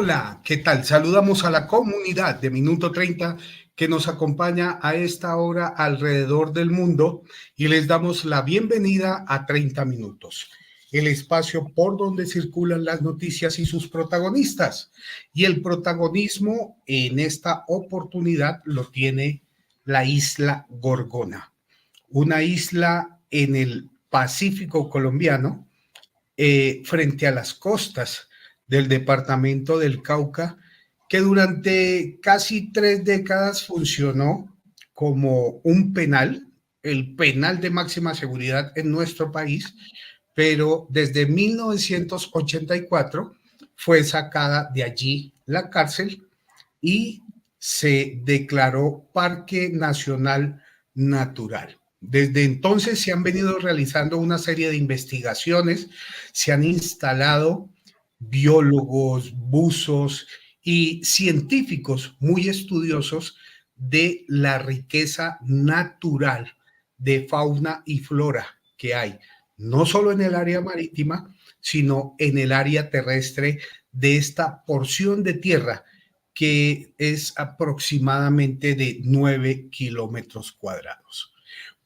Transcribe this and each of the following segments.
Hola, ¿qué tal? Saludamos a la comunidad de Minuto 30 que nos acompaña a esta hora alrededor del mundo y les damos la bienvenida a 30 Minutos, el espacio por donde circulan las noticias y sus protagonistas. Y el protagonismo en esta oportunidad lo tiene la isla Gorgona, una isla en el Pacífico colombiano, frente a las costas del departamento del Cauca, que durante casi 3 décadas funcionó como un penal, el penal de máxima seguridad en nuestro país, pero desde 1984 fue sacada de allí la cárcel y se declaró Parque Nacional Natural. Desde entonces se han venido realizando una serie de investigaciones, se han instalado biólogos, buzos y científicos muy estudiosos de la riqueza natural de fauna y flora que hay, no solo en el área marítima, sino en el área terrestre de esta porción de tierra que es aproximadamente de 9 kilómetros cuadrados.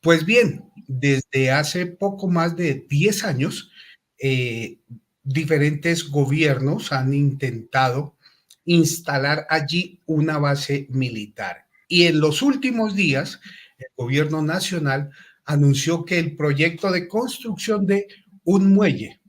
Pues bien, desde hace poco más de 10 años, eh, diferentes gobiernos han intentado instalar allí una base militar. Y en los últimos días, el gobierno nacional anunció que el proyecto de construcción de un muelle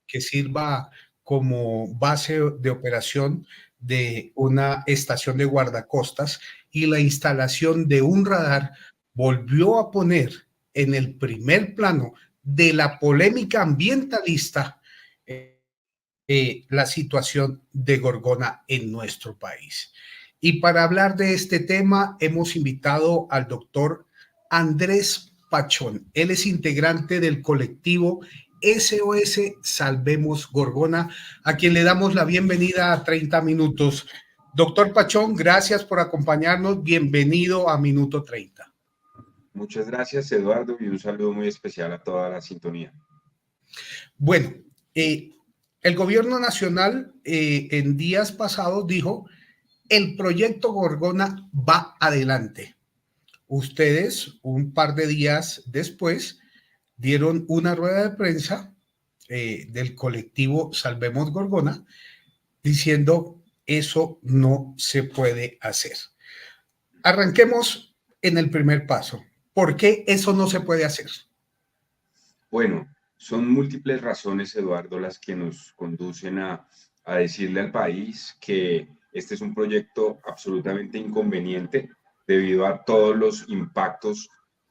que sirva como base de operación de una estación de guardacostas y la instalación de un radar volvió a poner en el primer plano de la polémica ambientalista la situación de Gorgona en nuestro país. Y para hablar de este tema hemos invitado al doctor Andrés Pachón. Él es integrante del colectivo SOS Salvemos Gorgona, a quien le damos la bienvenida a 30 Minutos. Doctor Pachón, gracias por acompañarnos. Bienvenido a Minuto 30. Muchas gracias, Eduardo, y un saludo muy especial a toda la sintonía. Bueno, el gobierno nacional en días pasados dijo, el proyecto Gorgona va adelante. Ustedes, un par de días después, dieron una rueda de prensa del colectivo Salvemos Gorgona diciendo eso no se puede hacer. Arranquemos en el primer paso. ¿Por qué eso no se puede hacer? Bueno, son múltiples razones, Eduardo, las que nos conducen a decirle al país que este es un proyecto absolutamente inconveniente debido a todos los impactos,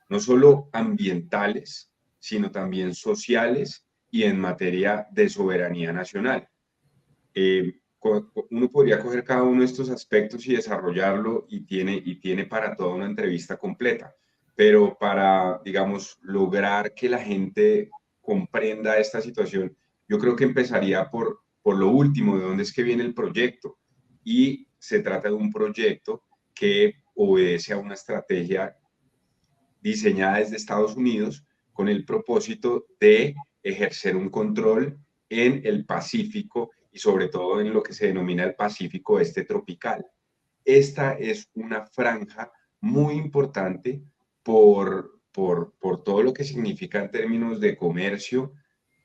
no solo ambientales, sino también sociales y en materia de soberanía nacional. Uno podría coger cada uno de estos aspectos y desarrollarlo y tiene para toda una entrevista completa, pero para, digamos, lograr que la gente comprenda esta situación, yo creo que empezaría por lo último, de dónde es que viene el proyecto. Y se trata de un proyecto que obedece a una estrategia diseñada desde Estados Unidos con el propósito de ejercer un control en el Pacífico y sobre todo en lo que se denomina el Pacífico este tropical. Esta es una franja muy importante por todo lo que significa en términos de comercio,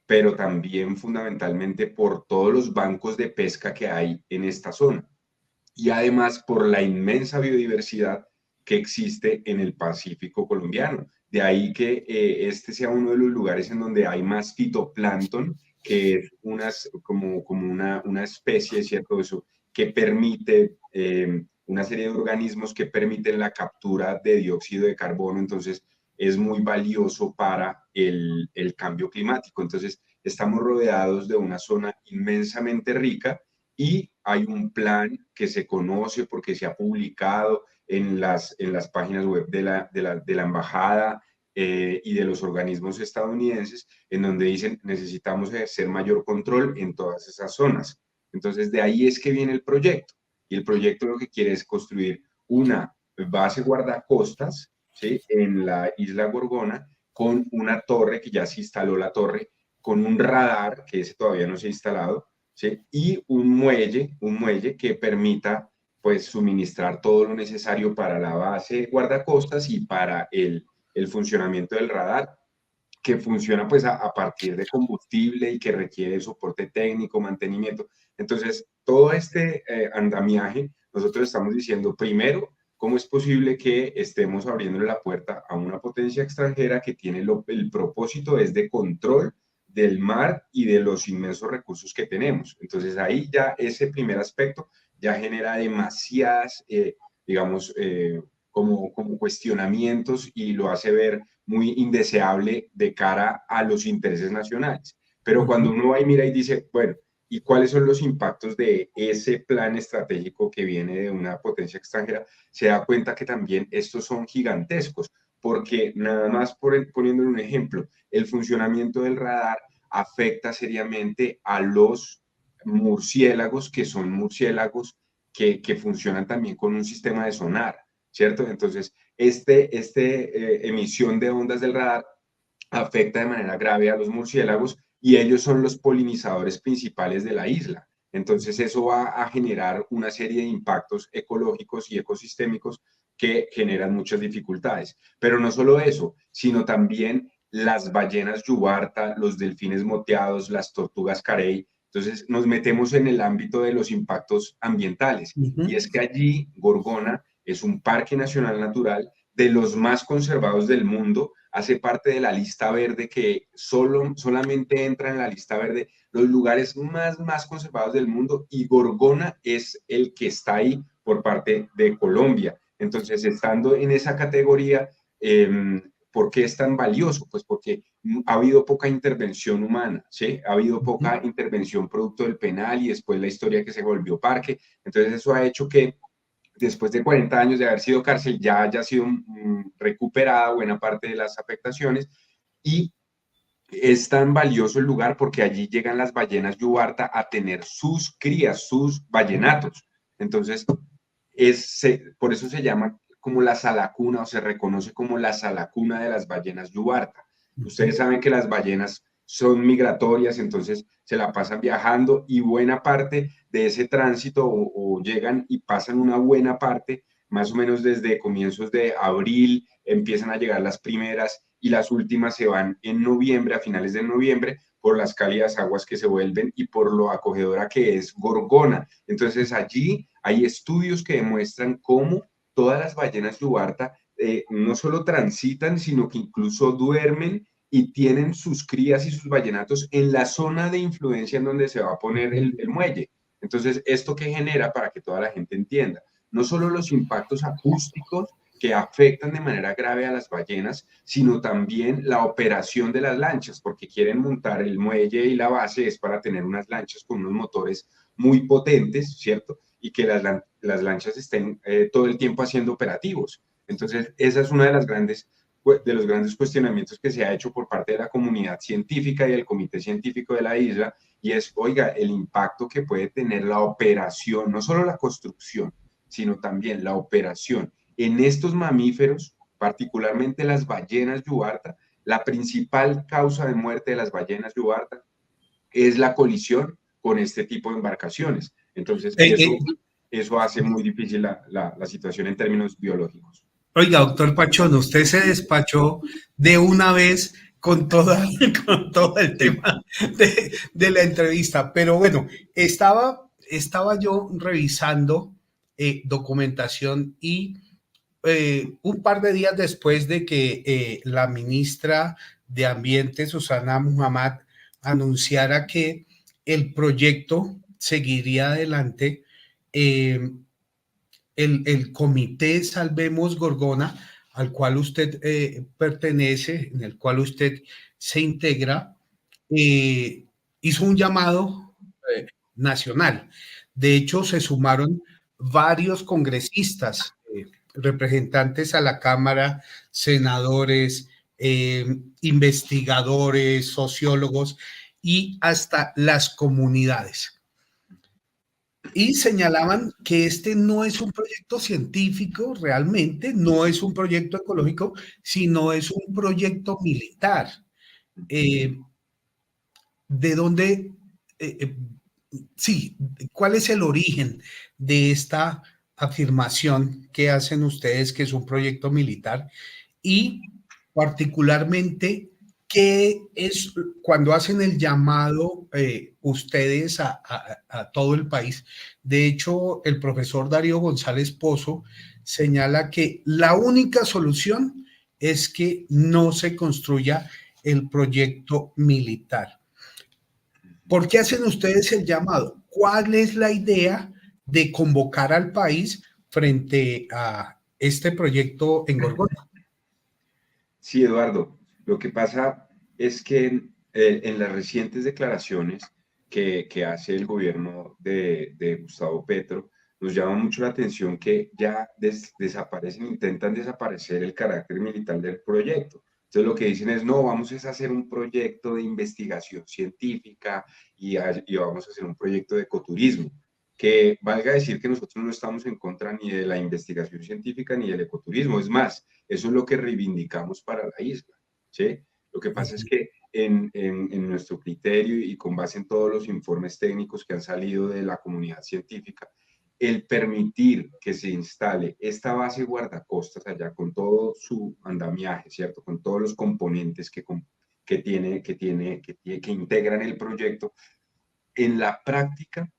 pero también fundamentalmente por todos los bancos de pesca que hay en esta zona y además por la inmensa biodiversidad que existe en el Pacífico colombiano. De ahí que este sea uno de los lugares en donde hay más fitoplancton, que es como una especie, ¿cierto? Eso, que permite una serie de organismos que permiten la captura de dióxido de carbono, entonces es muy valioso para el cambio climático. Entonces estamos rodeados de una zona inmensamente rica y hay un plan que se conoce porque se ha publicado en las páginas web de la embajada y de los organismos estadounidenses, en donde dicen necesitamos ejercer mayor control en todas esas zonas. Entonces, de ahí es que viene el proyecto. Y el proyecto lo que quiere es construir una base guardacostas, ¿sí?, en la isla Gorgona, con una torre, que ya se instaló la torre, con un radar, que ese todavía no se ha instalado, ¿sí? Y un muelle que permita pues suministrar todo lo necesario para la base guardacostas y para el funcionamiento del radar, que funciona pues a partir de combustible y que requiere soporte técnico, mantenimiento. Entonces, todo este andamiaje, nosotros estamos diciendo, primero, ¿cómo es posible que estemos abriéndole la puerta a una potencia extranjera que tiene el propósito es de control del mar y de los inmensos recursos que tenemos? Entonces, ahí ya ese primer aspecto ya genera demasiadas, digamos, como cuestionamientos y lo hace ver muy indeseable de cara a los intereses nacionales. Pero cuando uno va y mira y dice, bueno, ¿y cuáles son los impactos de ese plan estratégico que viene de una potencia extranjera? Se da cuenta que también estos son gigantescos, porque nada más poniéndole un ejemplo, el funcionamiento del radar afecta seriamente a los murciélagos, que son murciélagos que funcionan también con un sistema de sonar, ¿cierto? Entonces, emisión de ondas del radar afecta de manera grave a los murciélagos y ellos son los polinizadores principales de la isla. Entonces eso va a generar una serie de impactos ecológicos y ecosistémicos que generan muchas dificultades. Pero no solo eso, sino también las ballenas yubarta, los delfines moteados, las tortugas carey. Entonces nos metemos en el ámbito de los impactos ambientales. Y es que allí Gorgona es un parque nacional natural de los más conservados del mundo, hace parte de la lista verde que solamente entra en la lista verde los lugares más conservados del mundo y Gorgona es el que está ahí por parte de Colombia. Entonces, estando en esa categoría, ¿por qué es tan valioso? Pues porque ha habido poca intervención humana, ¿sí? Ha habido poca intervención producto del penal y después la historia que se volvió parque. Entonces, eso ha hecho que después de 40 años de haber sido cárcel, ya haya sido recuperada buena parte de las afectaciones y es tan valioso el lugar porque allí llegan las ballenas yubarta a tener sus crías, sus ballenatos. Entonces, por eso se llama como la salacuna o se reconoce como la salacuna de las ballenas yubarta. Ustedes saben que las ballenas son migratorias, entonces se la pasan viajando y buena parte de ese tránsito o llegan y pasan una buena parte, más o menos desde comienzos de abril, empiezan a llegar las primeras y las últimas se van en noviembre, a finales de noviembre, por las cálidas aguas que se vuelven y por lo acogedora que es Gorgona. Entonces allí hay estudios que demuestran cómo todas las ballenas yubarta no solo transitan, sino que incluso duermen y tienen sus crías y sus ballenatos en la zona de influencia en donde se va a poner el muelle. Entonces, ¿esto qué genera para que toda la gente entienda? No solo los impactos acústicos que afectan de manera grave a las ballenas, sino también la operación de las lanchas, porque quieren montar el muelle y la base es para tener unas lanchas con unos motores muy potentes, ¿cierto? Y que las lanchas estén todo el tiempo haciendo operativos. Entonces, esa es una de los grandes cuestionamientos que se ha hecho por parte de la comunidad científica y del comité científico de la isla, y es, oiga, el impacto que puede tener la operación, no solo la construcción, sino también la operación en estos mamíferos, particularmente las ballenas yubarta. La principal causa de muerte de las ballenas yubarta es la colisión con este tipo de embarcaciones. Entonces, eso hace muy difícil la situación en términos biológicos. Oiga, doctor Pachón, usted se despachó de una vez con, con todo el tema de la entrevista, pero bueno, estaba yo revisando documentación y un par de días después de que la ministra de Ambiente, Susana Muhammad, anunciara que el proyecto seguiría adelante, el comité Salvemos Gorgona, al cual usted pertenece, en el cual usted se integra, hizo un llamado nacional. De hecho, se sumaron varios congresistas, representantes a la Cámara, senadores, investigadores, sociólogos y hasta las comunidades. Y señalaban que este no es un proyecto científico realmente, no es un proyecto ecológico, sino es un proyecto militar. ¿De dónde Sí, ¿cuál es el origen de esta afirmación que hacen ustedes que es un proyecto militar? Y particularmente, ¿qué es cuando hacen el llamado ustedes a todo el país? De hecho, el profesor Darío González Pozo señala que la única solución es que no se construya el proyecto militar. ¿Por qué hacen ustedes el llamado? ¿Cuál es la idea de convocar al país frente a este proyecto en Gorgona? Sí, Eduardo, lo que pasa es que en las recientes declaraciones que hace el gobierno de Gustavo Petro, nos llama mucho la atención que ya desaparecen, intentan desaparecer el carácter militar del proyecto. Entonces lo que dicen es, no, vamos a hacer un proyecto de investigación científica y vamos a hacer un proyecto de ecoturismo, que valga decir que nosotros no estamos en contra ni de la investigación científica ni del ecoturismo, es más, eso es lo que reivindicamos para la isla, ¿sí? Lo que pasa es que en nuestro criterio y con base en todos los informes técnicos que han salido de la comunidad científica, el permitir que se instale esta base guardacostas allá con todo su andamiaje, ¿cierto? Con todos los componentes que integran el proyecto, en la práctica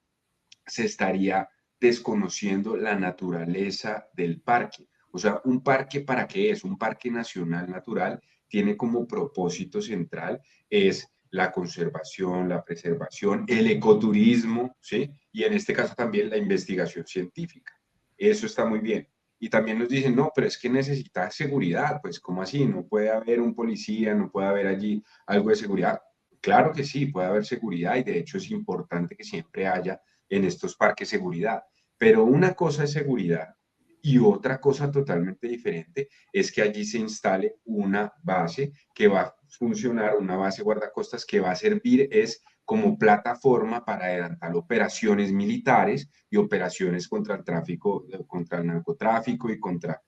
se estaría desconociendo la naturaleza del parque. O sea, un parque, ¿para qué es? Un parque nacional natural tiene como propósito central es la conservación, la preservación, el ecoturismo, ¿sí? Y en este caso también la investigación científica. Eso está muy bien. Y también nos dicen, no, pero es que necesita seguridad. Pues, ¿cómo así? No puede haber un policía, no puede haber allí algo de seguridad. Claro que sí, puede haber seguridad y de hecho es importante que siempre haya en estos parques seguridad. Pero una cosa es seguridad y otra cosa totalmente diferente es que allí se instale una base que va a funcionar, una base guardacostas que va a servir es como plataforma para adelantar operaciones militares y operaciones contra el tráfico, contra el narcotráfico y contra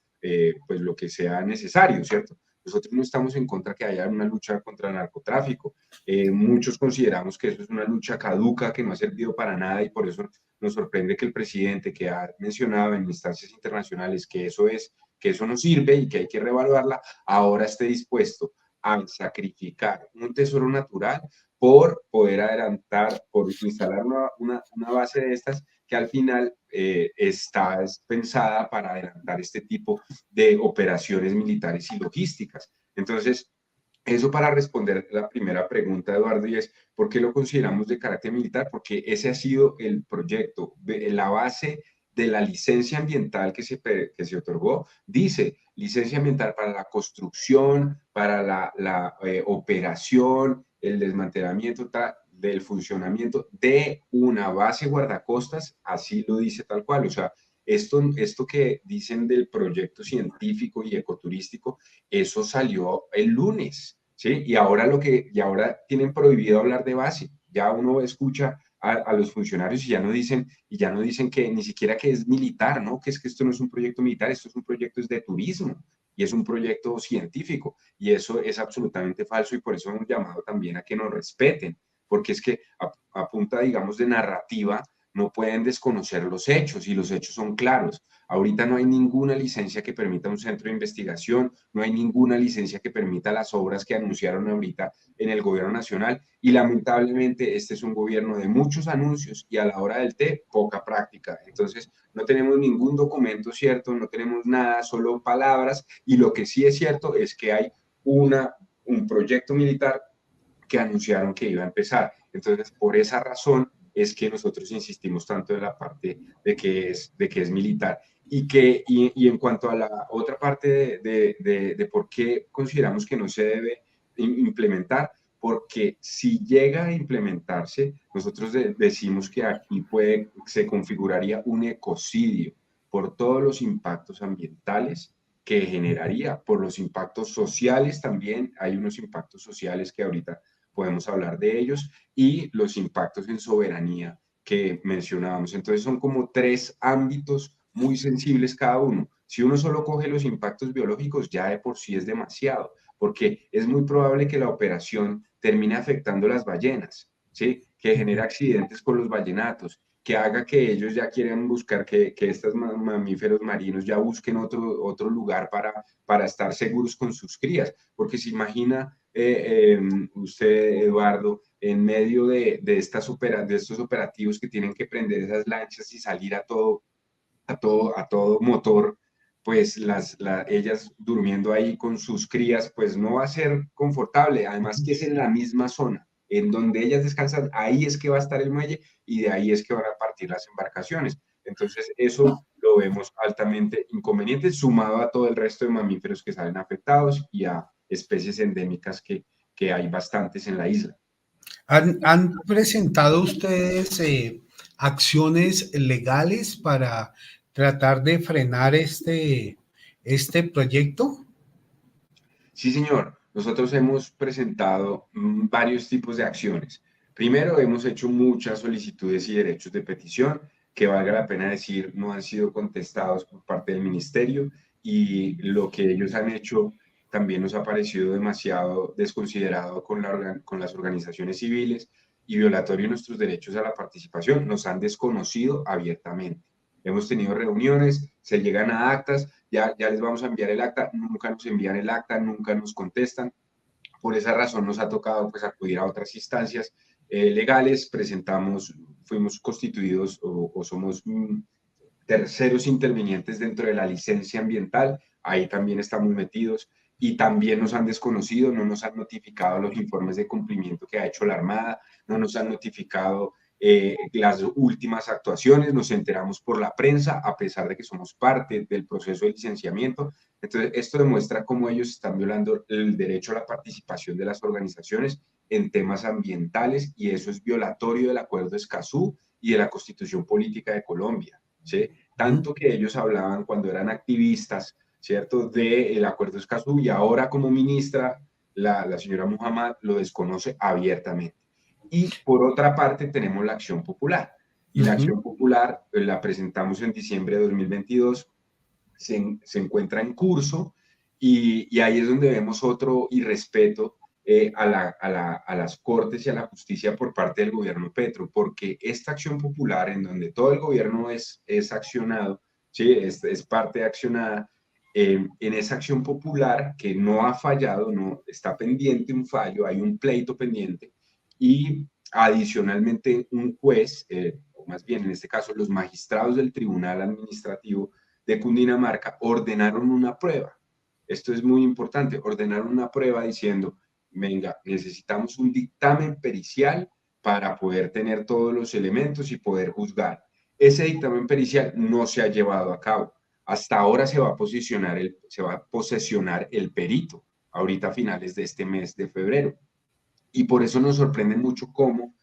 pues lo que sea necesario, ¿cierto? Nosotros no estamos en contra que haya una lucha contra el narcotráfico. Muchos consideramos que eso es una lucha caduca que no ha servido para nada y por eso nos sorprende que el presidente que ha mencionado en instancias internacionales que eso no sirve y que hay que reevaluarla, ahora esté dispuesto a sacrificar un tesoro natural por poder adelantar, por instalar una base de estas que al final está pensada para adelantar este tipo de operaciones militares y logísticas. Entonces, eso para responder la primera pregunta, Eduardo, y es, ¿por qué lo consideramos de carácter militar? Porque ese ha sido el proyecto, la base de la licencia ambiental que se otorgó, dice licencia ambiental para la construcción, para la operación, el desmantelamiento del funcionamiento de una base guardacostas, así lo dice tal cual, o sea, esto que dicen del proyecto científico y ecoturístico, eso salió el lunes, ¿sí? Y ahora tienen prohibido hablar de base. Ya uno escucha a los funcionarios y ya no dicen que ni siquiera que es militar, ¿no? Que es que esto no es un proyecto militar, esto es un proyecto es de turismo y es un proyecto científico y eso es absolutamente falso y por eso hemos llamado también a que nos respeten, porque es que a punta, digamos, de narrativa no pueden desconocer los hechos y los hechos son claros. Ahorita no hay ninguna licencia que permita un centro de investigación, no hay ninguna licencia que permita las obras que anunciaron ahorita en el gobierno nacional y lamentablemente este es un gobierno de muchos anuncios y a la hora del té poca práctica. Entonces no tenemos ningún documento cierto, no tenemos nada, solo palabras y lo que sí es cierto es que hay un proyecto militar que anunciaron que iba a empezar. Entonces, por esa razón es que nosotros insistimos tanto en la parte de que es militar. Y en cuanto a la otra parte de por qué consideramos que no se debe implementar, porque si llega a implementarse, nosotros decimos que aquí se configuraría un ecocidio por todos los impactos ambientales que generaría, por los impactos sociales también, hay unos impactos sociales que ahorita podemos hablar de ellos, y los impactos en soberanía que mencionábamos. Entonces son como tres ámbitos muy sensibles cada uno. Si uno solo coge los impactos biológicos, ya de por sí es demasiado, porque es muy probable que la operación termine afectando las ballenas, ¿sí? que genere accidentes con los vallenatos, que haga que ellos ya quieran buscar, que estos mamíferos marinos ya busquen otro lugar para estar seguros con sus crías. Porque se imagina usted, Eduardo, en medio de estos operativos que tienen que prender esas lanchas y salir a todo motor, pues ellas durmiendo ahí con sus crías, pues no va a ser confortable. Además que es en la misma zona, en donde ellas descansan, ahí es que va a estar el muelle y de ahí es que van a partir las embarcaciones. Entonces eso lo vemos altamente inconveniente, sumado a todo el resto de mamíferos que salen afectados y a especies endémicas que hay bastantes en la isla. ¿Han presentado ustedes acciones legales para tratar de frenar este proyecto? Sí, señor. Nosotros hemos presentado varios tipos de acciones. Primero, hemos hecho muchas solicitudes y derechos de petición que, valga la pena decir, no han sido contestados por parte del ministerio, y lo que ellos han hecho también nos ha parecido demasiado desconsiderado con las organizaciones civiles y violatorio de nuestros derechos a la participación. Nos han desconocido abiertamente. Hemos tenido reuniones, se llegan a actas, ya les vamos a enviar el acta, nunca nos envían el acta, nunca nos contestan. Por esa razón nos ha tocado pues acudir a otras instancias legales, fuimos constituidos o somos terceros intervinientes dentro de la licencia ambiental, ahí también estamos metidos, y también nos han desconocido, no nos han notificado los informes de cumplimiento que ha hecho la Armada, no nos han notificado las últimas actuaciones, nos enteramos por la prensa, a pesar de que somos parte del proceso de licenciamiento. Entonces, esto demuestra cómo ellos están violando el derecho a la participación de las organizaciones en temas ambientales, y eso es violatorio del Acuerdo de Escazú y de la Constitución Política de Colombia, ¿sí? Tanto que ellos hablaban cuando eran activistas, ¿cierto?, del Acuerdo de Escazú, y ahora como ministra, la señora Muhammad lo desconoce abiertamente. Y por otra parte tenemos la Acción Popular. Y la Acción Popular la presentamos en diciembre de 2022, se encuentra en curso, y ahí es donde vemos otro irrespeto a las Cortes y a la justicia por parte del gobierno Petro, porque esta acción popular, en donde todo el gobierno es accionado, ¿sí? Es parte accionada, en esa acción popular que no ha fallado, no está pendiente un fallo, hay un pleito pendiente, y adicionalmente un juez, o más bien en este caso los magistrados del Tribunal Administrativo de Cundinamarca, ordenaron una prueba. Esto es muy importante, ordenaron una prueba diciendo: venga, necesitamos un dictamen pericial para poder tener todos los elementos y poder juzgar. Ese dictamen pericial no se ha llevado a cabo. Hasta ahora se va a posesionar el perito, ahorita a finales de este mes de febrero. Y por eso nos sorprende mucho cómo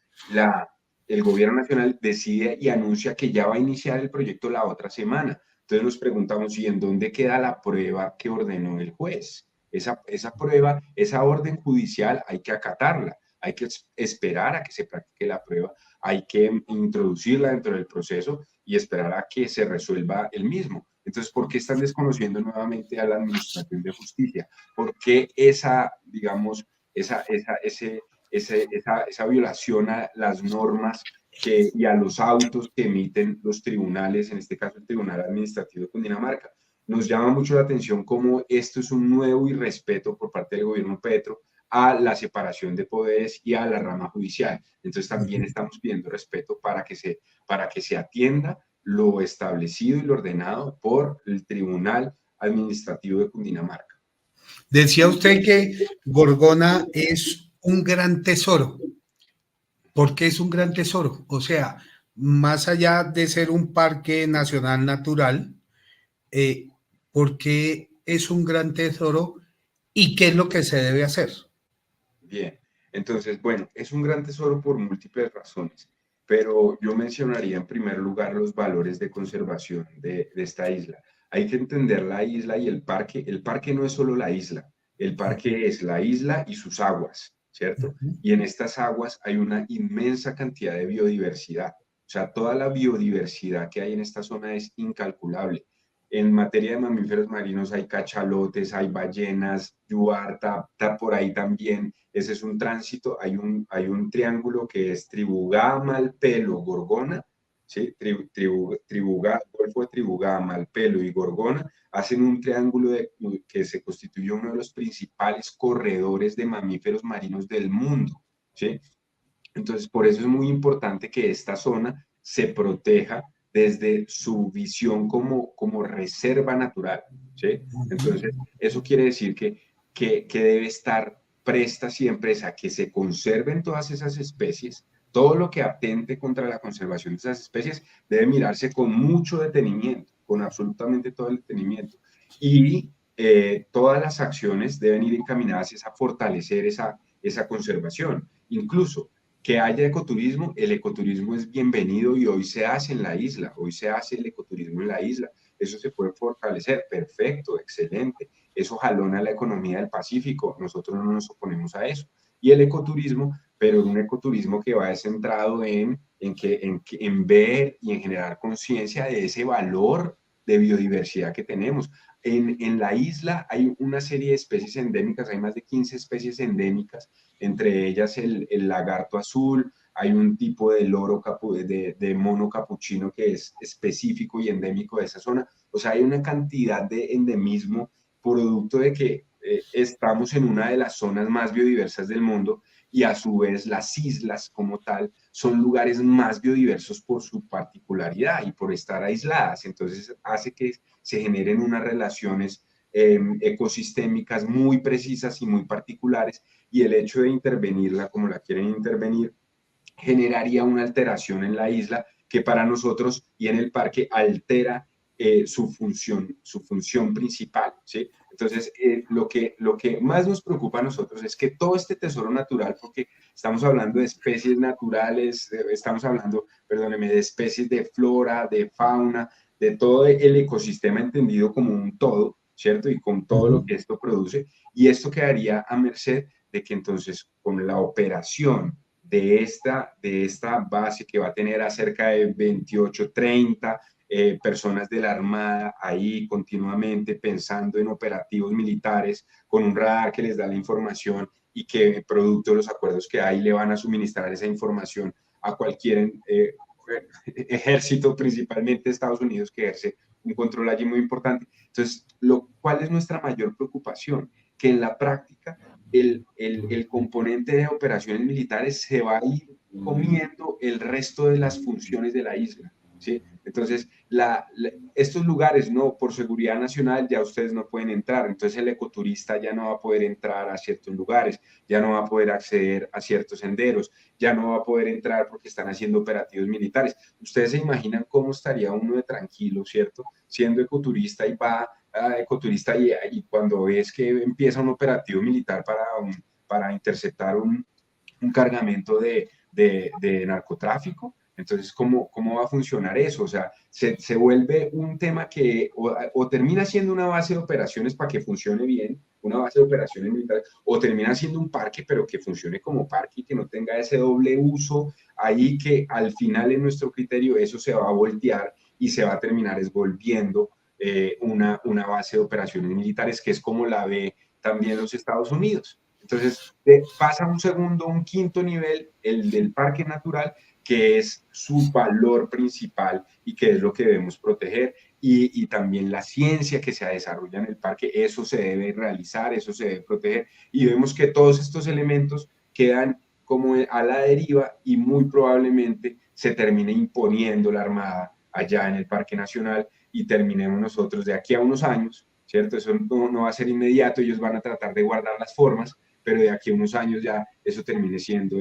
el gobierno nacional decide y anuncia que ya va a iniciar el proyecto la otra semana. Entonces nos preguntamos: ¿y en dónde queda la prueba que ordenó el juez? Esa prueba, esa orden judicial, hay que acatarla, hay que esperar a que se practique la prueba, hay que introducirla dentro del proceso y esperar a que se resuelva el mismo. Entonces, ¿por qué están desconociendo nuevamente a la Administración de Justicia? ¿Por qué digamos, esa violación a las normas y a los autos que emiten los tribunales, en este caso el Tribunal Administrativo de Cundinamarca? Nos llama mucho la atención cómo esto es un nuevo irrespeto por parte del gobierno Petro a la separación de poderes y a la rama judicial. Entonces también estamos pidiendo respeto para que se atienda lo establecido y lo ordenado por el Tribunal Administrativo de Cundinamarca. Decía usted que Gorgona es un gran tesoro. ¿Por qué es un gran tesoro? O sea, más allá de ser un parque nacional natural, ¿por qué es un gran tesoro y qué es lo que se debe hacer? Bien, entonces, bueno, es un gran tesoro por múltiples razones, pero yo mencionaría en primer lugar los valores de conservación de esta isla. Hay que entender la isla y el parque. El parque no es solo la isla, el parque es la isla y sus aguas, ¿cierto? Y en estas aguas hay una inmensa cantidad de biodiversidad. O sea, toda la biodiversidad que hay en esta zona es incalculable. en materia de mamíferos marinos hay cachalotes, hay ballenas, yuarta, por ahí también. Ese es un tránsito. Hay un triángulo que es Tribugá, Malpelo, Gorgona, ¿sí? Golfo de Tribugá, Malpelo y Gorgona hacen un triángulo que se constituye uno de los principales corredores de mamíferos marinos del mundo, ¿sí? Entonces, por eso es muy importante que esta zona se proteja desde su visión como reserva natural, ¿sí? Entonces, eso quiere decir que debe estar presta siempre a que se conserven todas esas especies. Todo lo que atente contra la conservación de esas especies debe mirarse con mucho detenimiento, con absolutamente todo el detenimiento. Y todas las acciones deben ir encaminadas a fortalecer esa conservación. Incluso que haya ecoturismo, el ecoturismo es bienvenido y hoy se hace en la isla, hoy se hace el ecoturismo en la isla, eso se puede fortalecer, perfecto, excelente, eso jalona la economía del Pacífico, nosotros no nos oponemos a eso. Y el ecoturismo, pero un ecoturismo que va centrado en ver y en generar conciencia de ese valor de biodiversidad que tenemos. En la isla hay una serie de especies endémicas, hay más de 15 especies endémicas, entre ellas el lagarto azul, hay un tipo de loro de mono capuchino que es específico y endémico de esa zona. O sea, hay una cantidad de endemismo producto de que estamos en una de las zonas más biodiversas del mundo y a su vez las islas como tal son lugares más biodiversos por su particularidad y por estar aisladas. Entonces hace que se generen unas relaciones ecosistémicas muy precisas y muy particulares, y el hecho de intervenirla como la quieren intervenir generaría una alteración en la isla que para nosotros y en el parque altera su función principal, ¿sí? Entonces, lo que más nos preocupa a nosotros es que todo este tesoro natural, porque estamos hablando de especies naturales, estamos hablando, perdóneme, de especies de flora, de fauna, de todo el ecosistema entendido como un todo, ¿cierto? Y con todo lo que esto produce, y esto quedaría a merced de que entonces con la operación de esta base que va a tener a cerca de 28, 30 personas de la Armada ahí continuamente pensando en operativos militares, con un radar que les da la información y que producto de los acuerdos que hay le van a suministrar esa información a cualquier ejército, principalmente Estados Unidos, que ejerce un control allí muy importante. Entonces, ¿cuál es nuestra mayor preocupación? Que en la práctica el componente de operaciones militares se va a ir comiendo el resto de las funciones de la isla, ¿sí? Entonces, estos lugares, no, por seguridad nacional ya ustedes no pueden entrar, entonces el ecoturista ya no va a poder entrar a ciertos lugares, ya no va a poder acceder a ciertos senderos, ya no va a poder entrar porque están haciendo operativos militares. Ustedes se imaginan cómo estaría uno de tranquilo, ¿cierto? Siendo ecoturista y va ecoturista y cuando ves que empieza un operativo militar para interceptar un cargamento de narcotráfico. Entonces, ¿cómo va a funcionar eso? O sea, se vuelve un tema que o termina siendo una base de operaciones para que funcione bien, una base de operaciones militares, o termina siendo un parque, pero que funcione como parque y que no tenga ese doble uso ahí, que al final en nuestro criterio eso se va a voltear y se va a terminar volviendo una base de operaciones militares, que es como la ve también los Estados Unidos. Entonces, pasa un segundo, un quinto nivel, el del parque natural, que es su valor principal y que es lo que debemos proteger. Y también la ciencia que se desarrolla en el parque, eso se debe realizar, eso se debe proteger. Y vemos que todos estos elementos quedan como a la deriva y muy probablemente se termine imponiendo la Armada allá en el Parque Nacional y terminemos nosotros de aquí a unos años, ¿cierto? Eso no va a ser inmediato, ellos van a tratar de guardar las formas, pero de aquí a unos años ya eso termine siendo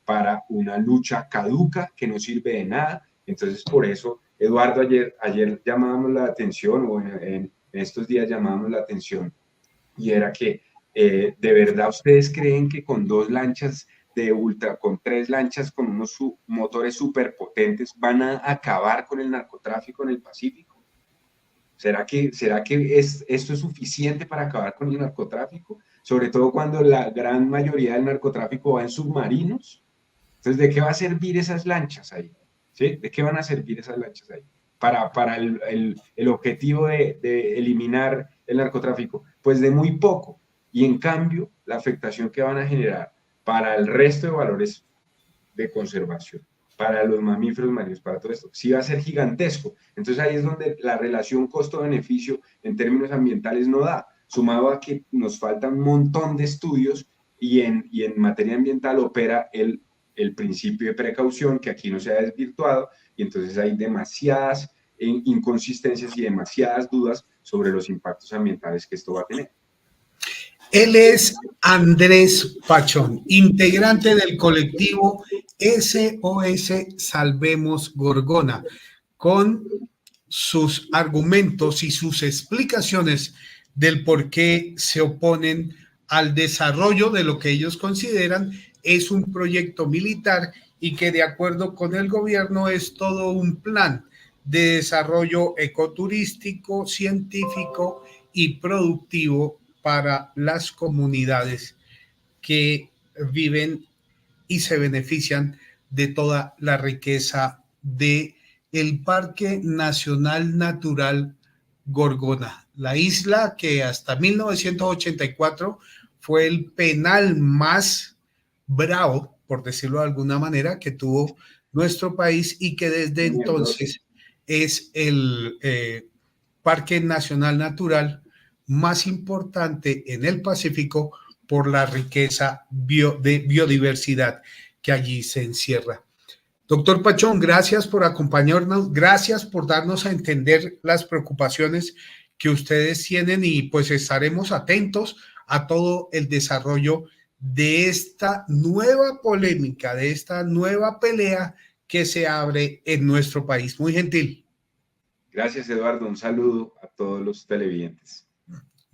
para una lucha caduca que no sirve de nada. Entonces, por eso, Eduardo, ayer llamábamos la atención, o en estos días llamábamos la atención, y era que de verdad ustedes creen que con dos lanchas con tres lanchas con unos motores superpotentes van a acabar con el narcotráfico en el Pacífico. ¿Será que esto es suficiente para acabar con el narcotráfico? Sobre todo cuando la gran mayoría del narcotráfico va en submarinos. Entonces, ¿de qué va a servir esas lanchas ahí? ¿Sí? ¿De qué van a servir esas lanchas ahí? para el objetivo de eliminar el narcotráfico? Pues de muy poco. Y en cambio, la afectación que van a generar para el resto de valores de conservación, para los mamíferos marinos, para todo esto, sí va a ser gigantesco. Entonces ahí es donde la relación costo-beneficio en términos ambientales no da, sumado a que nos falta un montón de estudios y en materia ambiental opera el principio de precaución, que aquí no se ha desvirtuado, y entonces hay demasiadas inconsistencias y demasiadas dudas sobre los impactos ambientales que esto va a tener. Él es Andrés Pachón, integrante del colectivo SOS Salvemos Gorgona, con sus argumentos y sus explicaciones del por qué se oponen al desarrollo de lo que ellos consideran es un proyecto militar y que de acuerdo con el gobierno es todo un plan de desarrollo ecoturístico, científico y productivo para las comunidades que viven y se benefician de toda la riqueza de el Parque Nacional Natural Gorgona, la isla que hasta 1984 fue el penal más bravo, por decirlo de alguna manera, que tuvo nuestro país y que desde entonces es el Parque Nacional Natural más importante en el Pacífico por la riqueza de biodiversidad que allí se encierra. Doctor Pachón, gracias por acompañarnos, gracias por darnos a entender las preocupaciones que ustedes tienen y pues estaremos atentos a todo el desarrollo de esta nueva polémica, de esta nueva pelea que se abre en nuestro país. Muy gentil. Gracias, Eduardo. Un saludo a todos los televidentes.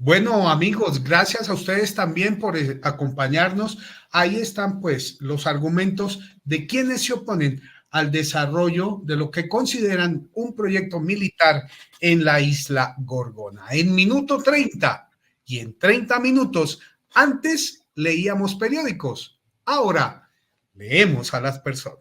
Bueno, amigos, gracias a ustedes también por acompañarnos. Ahí están, pues, los argumentos de quienes se oponen al desarrollo de lo que consideran un proyecto militar en la isla Gorgona. En minuto 30 y en 30 minutos, antes leíamos periódicos, ahora leemos a las personas.